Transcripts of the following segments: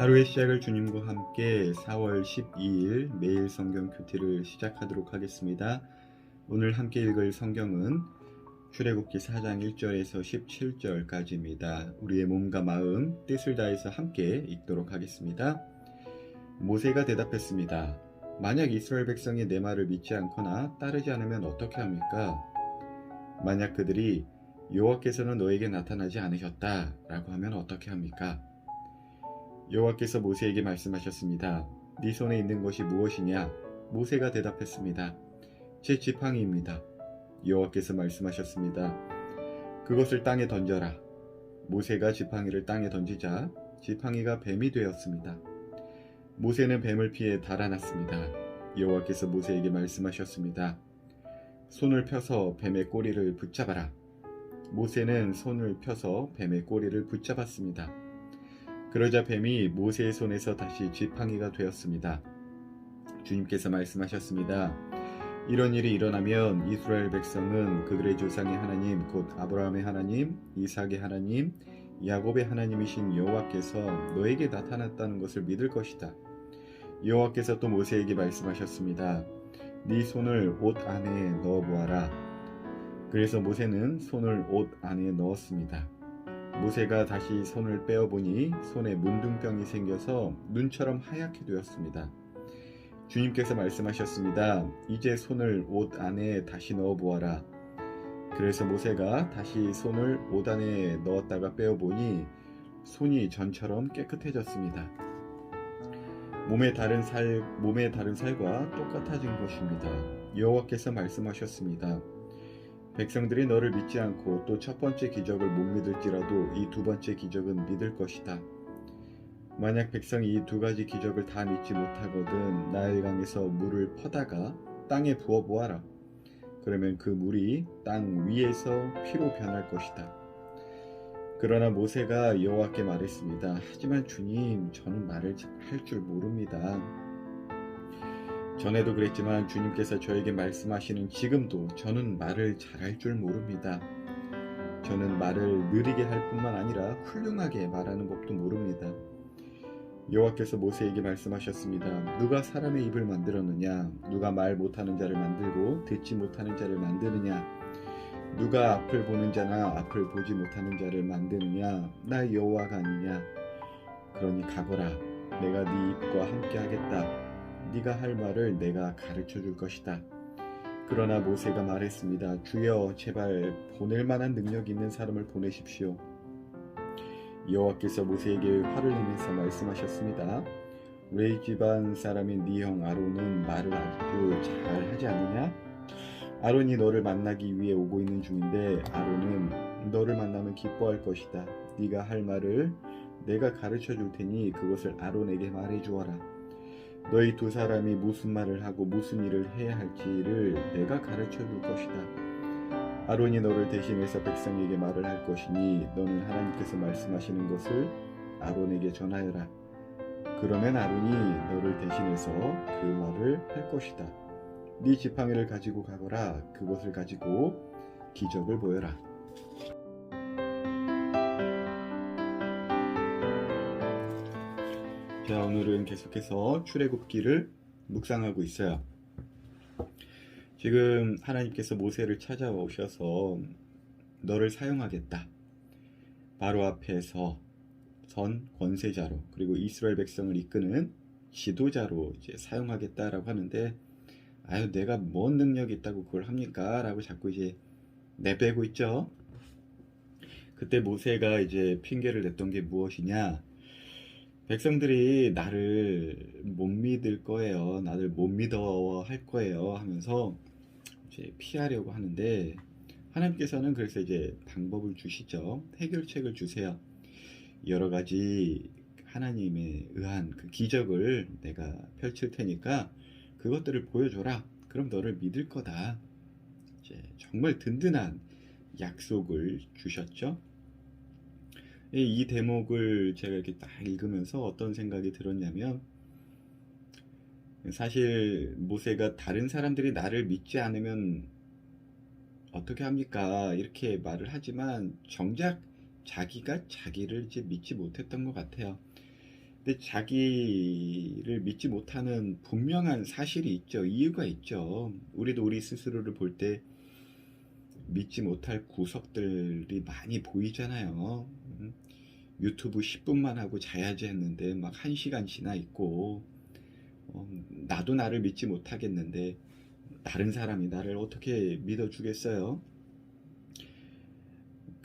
하루의 시작을 주님과 함께 4월 12일 매일 성경 큐티를 시작하도록 하겠습니다. 오늘 함께 읽을 성경은 출애굽기 4장 1절에서 17절까지입니다. 우리의 몸과 마음, 뜻을 다해서 함께 읽도록 하겠습니다. 모세가 대답했습니다. 만약 이스라엘 백성이 내 말을 믿지 않거나 따르지 않으면 어떻게 합니까? 만약 그들이 여호와께서는 너에게 나타나지 않으셨다 라고 하면 어떻게 합니까? 여호와께서 모세에게 말씀하셨습니다. 네 손에 있는 것이 무엇이냐? 모세가 대답했습니다. 제 지팡이입니다. 여호와께서 말씀하셨습니다. 그것을 땅에 던져라. 모세가 지팡이를 땅에 던지자 지팡이가 뱀이 되었습니다. 모세는 뱀을 피해 달아났습니다. 여호와께서 모세에게 말씀하셨습니다. 손을 펴서 뱀의 꼬리를 붙잡아라. 모세는 손을 펴서 뱀의 꼬리를 붙잡았습니다. 그러자 뱀이 모세의 손에서 다시 지팡이가 되었습니다. 주님께서 말씀하셨습니다. 이런 일이 일어나면 이스라엘 백성은 그들의 조상의 하나님 곧 아브라함의 하나님, 이삭의 하나님, 야곱의 하나님이신 여호와께서 너에게 나타났다는 것을 믿을 것이다. 여호와께서 또 모세에게 말씀하셨습니다. 네 손을 옷 안에 넣어 보아라. 그래서 모세는 손을 옷 안에 넣었습니다. 모세가 다시 손을 빼어보니 손에 문둥병이 생겨서 눈처럼 하얗게 되었습니다. 주님께서 말씀하셨습니다. 이제 손을 옷 안에 다시 넣어 보아라. 그래서 모세가 다시 손을 옷 안에 넣었다가 빼어보니 손이 전처럼 깨끗해졌습니다. 몸의 다른 살과 똑같아진 것입니다. 여호와께서 말씀하셨습니다. 백성들이 너를 믿지 않고 또 첫 번째 기적을 못 믿을지라도 이 두 번째 기적은 믿을 것이다. 만약 백성이 이 두 가지 기적을 다 믿지 못하거든 나일강에서 물을 퍼다가 땅에 부어보아라. 그러면 그 물이 땅 위에서 피로 변할 것이다. 그러나 모세가 여호와께 말했습니다. 하지만 주님, 저는 말을 할 줄 모릅니다. 전에도 그랬지만 주님께서 저에게 말씀하시는 지금도 저는 말을 잘할 줄 모릅니다. 저는 말을 느리게 할 뿐만 아니라 훌륭하게 말하는 법도 모릅니다. 여호와께서 모세에게 말씀하셨습니다. 누가 사람의 입을 만들었느냐? 누가 말 못하는 자를 만들고 듣지 못하는 자를 만드느냐? 누가 앞을 보는 자나 앞을 보지 못하는 자를 만드느냐? 나 여호와가 아니냐? 그러니 가거라. 내가 네 입과 함께 하겠다. 네가 할 말을 내가 가르쳐 줄 것이다. 그러나 모세가 말했습니다. 주여, 제발 보낼 만한 능력 있는 사람을 보내십시오. 여호와께서 모세에게 화를 내면서 말씀하셨습니다. 레위 집안 사람인 네 형 아론은 말을 아주 잘 하지 않느냐? 아론이 너를 만나기 위해 오고 있는 중인데 아론은 너를 만나면 기뻐할 것이다. 네가 할 말을 내가 가르쳐 줄 테니 그것을 아론에게 말해 주어라. 너희 두 사람이 무슨 말을 하고 무슨 일을 해야 할지를 내가 가르쳐 줄 것이다. 아론이 너를 대신해서 백성에게 말을 할 것이니 너는 하나님께서 말씀하시는 것을 아론에게 전하여라. 그러면 아론이 너를 대신해서 그 말을 할 것이다. 네 지팡이를 가지고 가거라. 그것을 가지고 기적을 보여라. 자, 오늘은 계속해서 출애굽기를 묵상하고 있어요. 지금 하나님께서 모세를 찾아오셔서 너를 사용하겠다. 바로 앞에서 선 권세자로 그리고 이스라엘 백성을 이끄는 지도자로 이제 사용하겠다라고 하는데 아유, 내가 뭔 능력이 있다고 그걸 합니까? 라고 자꾸 이제 내빼고 있죠. 그때 모세가 이제 핑계를 냈던 게 무엇이냐? 백성들이 나를 못 믿을 거예요. 나를 못 믿어 할 거예요. 하면서 이제 피하려고 하는데 하나님께서는 그래서 이제 방법을 주시죠. 해결책을 주세요. 여러 가지 하나님에 의한 그 기적을 내가 펼칠 테니까 그것들을 보여줘라. 그럼 너를 믿을 거다. 이제 정말 든든한 약속을 주셨죠. 이 대목을 제가 이렇게 딱 읽으면서 어떤 생각이 들었냐면 사실 모세가 다른 사람들이 나를 믿지 않으면 어떻게 합니까? 이렇게 말을 하지만 정작 자기가 자기를 이제 믿지 못했던 것 같아요. 근데 자기를 믿지 못하는 분명한 사실이 있죠. 이유가 있죠. 우리도 우리 스스로를 볼 때 믿지 못할 구석들이 많이 보이잖아요. 유튜브 10분만 하고 자야지 했는데 막 1시간 지나 있고, 나도 나를 믿지 못하겠는데 다른 사람이 나를 어떻게 믿어주겠어요?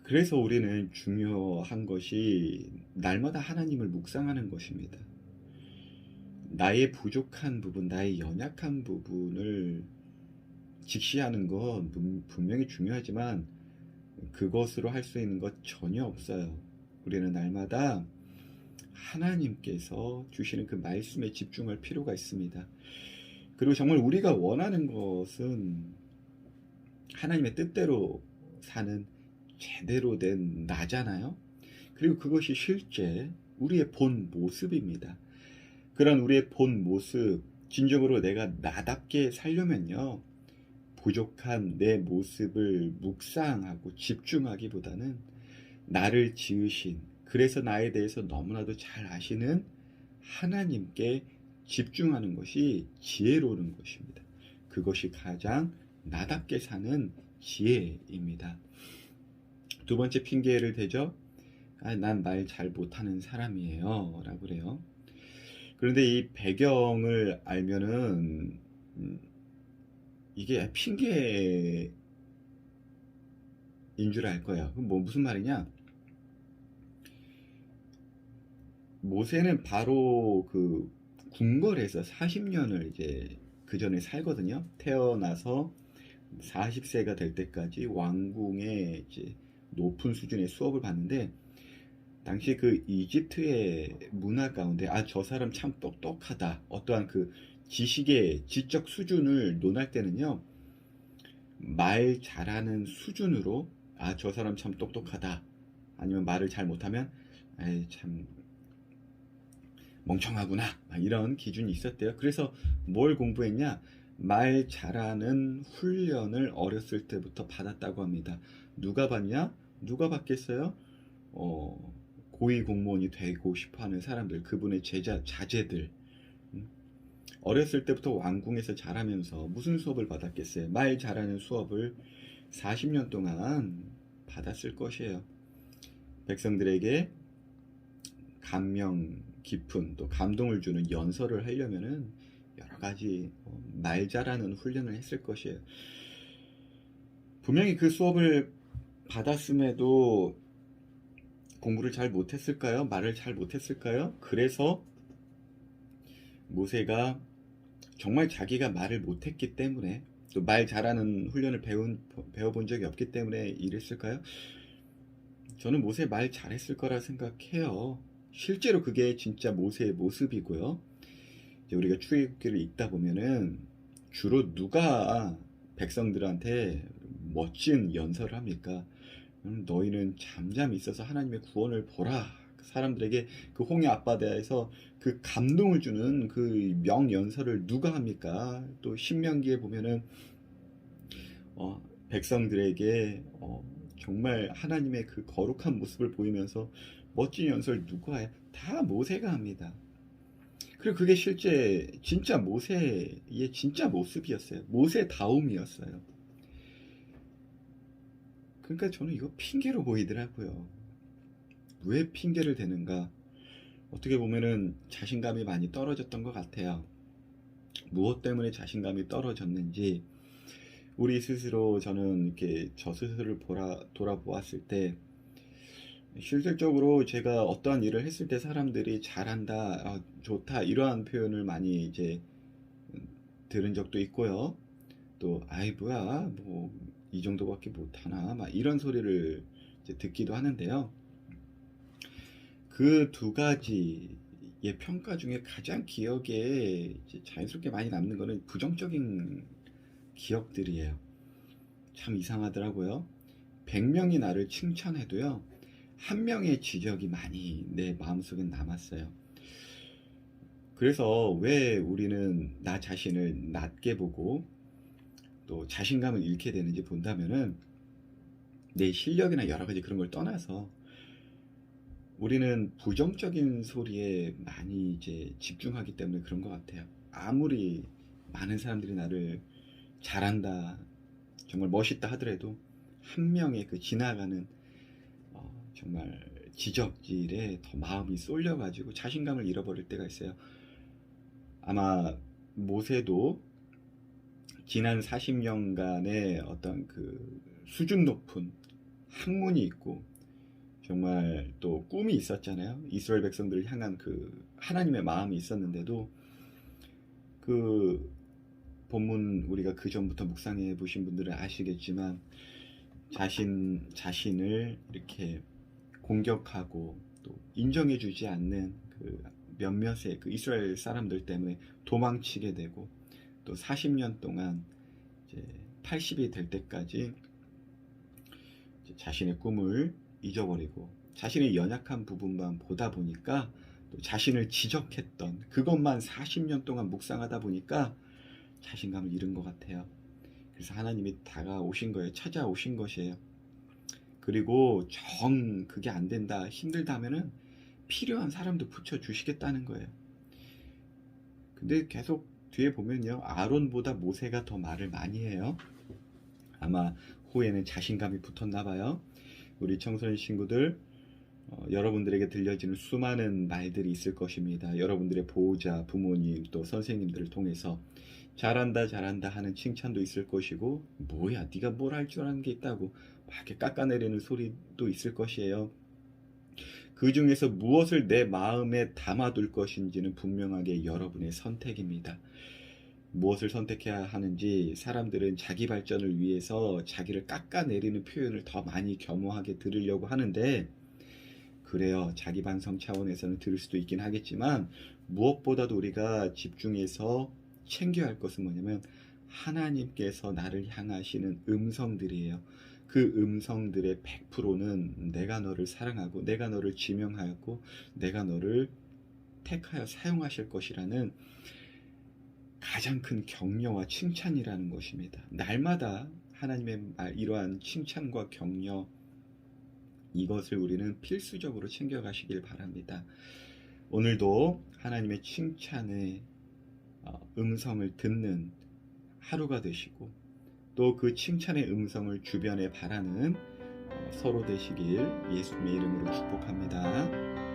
그래서 우리는 중요한 것이 날마다 하나님을 묵상하는 것입니다. 나의 부족한 부분, 나의 연약한 부분을 직시하는 건 분명히 중요하지만 그것으로 할 수 있는 것 전혀 없어요. 우리는 날마다 하나님께서 주시는 그 말씀에 집중할 필요가 있습니다. 그리고 정말 우리가 원하는 것은 하나님의 뜻대로 사는 제대로 된 나잖아요. 그리고 그것이 실제 우리의 본 모습입니다. 그런 우리의 본 모습, 진정으로 내가 나답게 살려면요, 부족한 내 모습을 묵상하고 집중하기보다는 나를 지으신, 그래서 나에 대해서 너무나도 잘 아시는 하나님께 집중하는 것이 지혜로운 것입니다. 그것이 가장 나답게 사는 지혜입니다. 두 번째 핑계를 대죠. 난 말 잘 못하는 사람이에요 라고 그래요. 그런데 이 배경을 알면은 이게 핑계인 줄 알 거예요. 그럼 무슨 말이냐? 모세는 바로 그 궁궐에서 40년을 이제 그 전에 살거든요. 태어나서 40세가 될 때까지 왕궁의 이제 높은 수준의 수업을 받는데, 당시 그 이집트의 문화 가운데 저 사람 참 똑똑하다, 어떠한 그 지식의 지적 수준을 논할 때는요, 말 잘하는 수준으로 저 사람 참 똑똑하다, 아니면 말을 잘 못하면 참 멍청하구나, 이런 기준이 있었대요. 그래서 뭘 공부했냐? 말 잘하는 훈련을 어렸을 때부터 받았다고 합니다. 누가 받냐? 누가 받겠어요? 고위 공무원이 되고 싶어하는 사람들, 그분의 자제들. 어렸을 때부터 왕궁에서 자라면서 무슨 수업을 받았겠어요? 말 잘하는 수업을 40년 동안 받았을 것이에요. 백성들에게 감명 깊은, 또 감동을 주는 연설을 하려면은 여러 가지 말 잘하는 훈련을 했을 것이에요. 분명히 그 수업을 받았음에도 공부를 잘 못했을까요? 말을 잘 못했을까요? 그래서 모세가 정말 자기가 말을 못했기 때문에, 또 말 잘하는 훈련을 배워본 적이 없기 때문에 이랬을까요? 저는 모세 말 잘했을 거라 생각해요. 실제로 그게 진짜 모세의 모습이고요. 이제 우리가 출애굽기를 읽다 보면은 주로 누가 백성들한테 멋진 연설을 합니까? 너희는 잠잠히 있어서 하나님의 구원을 보라. 사람들에게 그 홍해 앞바다에서 그 감동을 주는 그 명연설을 누가 합니까? 또 신명기에 보면은 백성들에게 정말 하나님의 그 거룩한 모습을 보이면서 멋진 연설 누가 해요? 다 모세가 합니다. 그리고 그게 실제 진짜 모세의 진짜 모습이었어요. 모세다움이었어요. 그러니까 저는 이거 핑계로 보이더라고요. 왜 핑계를 대는가? 어떻게 보면은 자신감이 많이 떨어졌던 것 같아요. 무엇 때문에 자신감이 떨어졌는지 우리 스스로, 저는 이렇게 저 스스로를 돌아보았을 때, 실질적으로 제가 어떠한 일을 했을 때 사람들이 잘한다, 좋다, 이러한 표현을 많이 이제 들은 적도 있고요. 또 아이 뭐야, 뭐 이 정도밖에 못하나, 막 이런 소리를 이제 듣기도 하는데요. 그 두 가지의 평가 중에 가장 기억에 이제 자연스럽게 많이 남는 거는 부정적인 기억들이에요. 참 이상하더라고요. 100명이 나를 칭찬해도요, 한 명의 지적이 많이 내 마음속에 남았어요. 그래서 왜 우리는 나 자신을 낮게 보고 또 자신감을 잃게 되는지 본다면은, 내 실력이나 여러 가지 그런 걸 떠나서 우리는 부정적인 소리에 많이 이제 집중하기 때문에 그런 것 같아요. 아무리 많은 사람들이 나를 잘한다, 정말 멋있다 하더라도 한 명의 그 지나가는 정말 지적질에 더 마음이 쏠려가지고 자신감을 잃어버릴 때가 있어요. 아마 모세도 지난 40년간의 어떤 그 수준 높은 학문이 있고 정말 또 꿈이 있었잖아요. 이스라엘 백성들을 향한 그 하나님의 마음이 있었는데도 그 본문 우리가 그 전부터 묵상해 보신 분들은 아시겠지만 자신을 이렇게 공격하고 또 인정해 주지 않는 그 몇몇의 그 이스라엘 사람들 때문에 도망치게 되고 또 40년 동안 이제 80이 될 때까지 이제 자신의 꿈을 잊어버리고 자신의 연약한 부분만 보다 보니까 또 자신을 지적했던 그것만 40년 동안 묵상하다 보니까 자신감을 잃은 것 같아요. 그래서 하나님이 다가오신 거예요. 찾아오신 것이에요. 그리고 그게 안 된다, 힘들다 하면은 필요한 사람도 붙여주시겠다는 거예요. 근데 계속 뒤에 보면요, 아론보다 모세가 더 말을 많이 해요. 아마 후에는 자신감이 붙었나 봐요. 우리 청소년 친구들, 여러분들에게 들려지는 수많은 말들이 있을 것입니다. 여러분들의 보호자, 부모님, 또 선생님들을 통해서 잘한다 잘한다 하는 칭찬도 있을 것이고, 뭐야 네가 뭘 할 줄 아는 게 있다고 막 이렇게 깎아내리는 소리도 있을 것이에요. 그 중에서 무엇을 내 마음에 담아둘 것인지는 분명하게 여러분의 선택입니다. 무엇을 선택해야 하는지 사람들은 자기 발전을 위해서 자기를 깎아내리는 표현을 더 많이 겸허하게 들으려고 하는데, 그래요. 자기 반성 차원에서는 들을 수도 있긴 하겠지만 무엇보다도 우리가 집중해서 챙겨야 할 것은 뭐냐면 하나님께서 나를 향하시는 음성들이에요. 그 음성들의 100%는 내가 너를 사랑하고 내가 너를 지명하였고 내가 너를 택하여 사용하실 것이라는 가장 큰 격려와 칭찬이라는 것입니다. 날마다 하나님의 이러한 칭찬과 격려, 이것을 우리는 필수적으로 챙겨가시길 바랍니다. 오늘도 하나님의 칭찬의 음성을 듣는 하루가 되시고 또 그 칭찬의 음성을 주변에 바라는 서로 되시길 예수님의 이름으로 축복합니다.